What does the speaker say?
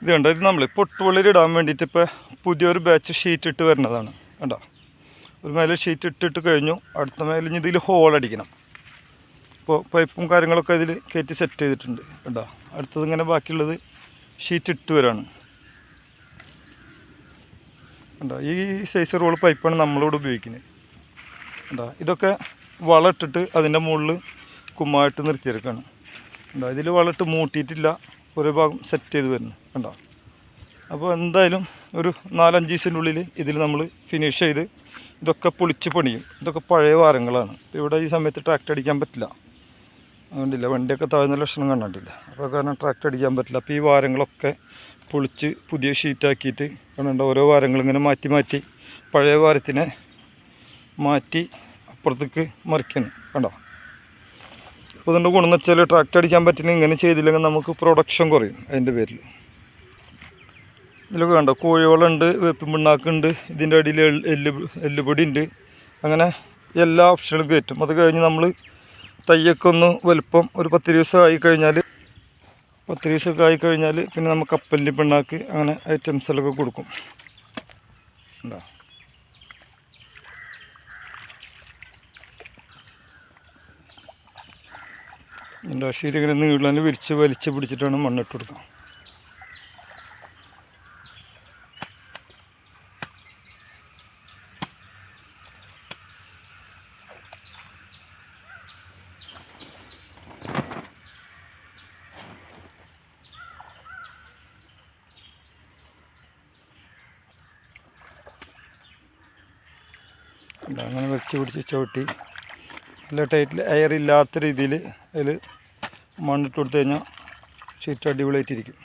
ഇത് കണ്ടോ, ഇത് നമ്മൾ പൊട്ടുപൊള്ളിലിടാൻ വേണ്ടിയിട്ട് ഇപ്പോൾ പുതിയൊരു ബാച്ച് ഷീറ്റ് ഇട്ട് വരുന്നതാണ്. കണ്ടോ, ഒരു മേലെ ഷീറ്റ് ഇട്ടിട്ട് കഴിഞ്ഞു. അടുത്ത മേലെ ഇതിൽ ഹോൾ അടിക്കണം. ഇപ്പോൾ പൈപ്പും കാര്യങ്ങളൊക്കെ ഇതിൽ കയറ്റി സെറ്റ് ചെയ്തിട്ടുണ്ട്. കണ്ടോ, അടുത്തത് ഇങ്ങനെ ബാക്കിയുള്ളത് ഷീറ്റ് ഇട്ട് വരാണ്. കണ്ടോ, ഈ സൈസ് റോള് പൈപ്പാണ് നമ്മളിവിടെ ഉപയോഗിക്കുന്നത്. കണ്ടോ, ഇതൊക്കെ വളം ഇട്ടിട്ട് അതിൻ്റെ മുകളിൽ കുമ്മായിട്ട് നിർത്തിയെടുക്കുകയാണ്. കണ്ടോ, ഇതിൽ വളം ഇട്ട് മൂട്ടിയിട്ടില്ല, ഒരു ഭാഗം സെറ്റ് ചെയ്ത് വരുന്നു. കണ്ടോ, അപ്പോൾ എന്തായാലും ഒരു 4-5 ദിവസത്തിൻ്റെ ഉള്ളിൽ ഇതിൽ നമ്മൾ ഫിനിഷ് ചെയ്ത് ഇതൊക്കെ പൊളിച്ച് പണിയും. ഇതൊക്കെ പഴയ വാരങ്ങളാണ്. ഇവിടെ ഈ സമയത്ത് ട്രാക്ടർ അടിക്കാൻ പറ്റില്ല, അതുകൊണ്ടില്ല, വണ്ടിയൊക്കെ താഴ്ന്ന ലക്ഷണം കണ്ടിട്ടില്ല. അപ്പോൾ കാരണം ട്രാക്ടർ അടിക്കാൻ പറ്റില്ല. അപ്പോൾ ഈ വാരങ്ങളൊക്കെ പൊളിച്ച് പുതിയ ഷീറ്റാക്കിയിട്ട് കണ്ടോ, ഓരോ വാരങ്ങളിങ്ങനെ മാറ്റി മാറ്റി പഴയ വാരത്തിനെ മാറ്റി അപ്പുറത്തേക്ക് മറിക്കണം. കണ്ടോ, അപ്പോൾ ഇതിൻ്റെ ഗുണം എന്ന് വെച്ചാൽ ട്രാക്ടർ അടിക്കാൻ പറ്റില്ല, ഇങ്ങനെ ചെയ്തില്ലെങ്കിൽ നമുക്ക് പ്രൊഡക്ഷൻ കുറയും. അതിൻ്റെ പേരിൽ ഇതിലൊക്കെ കണ്ടോ, കോഴിവളമുണ്ട്, വേപ്പിൻ പിണ്ണാക്കുണ്ട്, ഇതിൻ്റെ അടിയിൽ എല്ലുപൊടി ഉണ്ട്. അങ്ങനെ എല്ലാ ഓപ്ഷനും കയറ്റും. അത് കഴിഞ്ഞ് നമ്മൾ തയ്യൊക്കെ ഒന്ന് വലുപ്പം ഒരു 10 ദിവസം ആയിക്കഴിഞ്ഞാൽ പിന്നെ നമുക്ക് കപ്പലിൻ്റെ പിണ്ണാക്ക് അങ്ങനെ ഐറ്റംസിലൊക്കെ കൊടുക്കും. ഉണ്ടോ, ഇതിൻ്റെ അക്ഷീരി ഇങ്ങനെ നീളാൻ വലിച്ച് പിടിച്ചിട്ടാണ് മണ്ണിട്ട് കൊടുക്കുക. അങ്ങനെ വെച്ച് പിടിച്ച് ചവിട്ടി നല്ല ടൈറ്റിൽ എയർ ഇല്ലാത്ത രീതിയിൽ അതിൽ മണ്ണിട്ട് കൊടുത്തു കഴിഞ്ഞാൽ ഷീറ്റ് അടിപൊളിയായിട്ടിരിക്കും.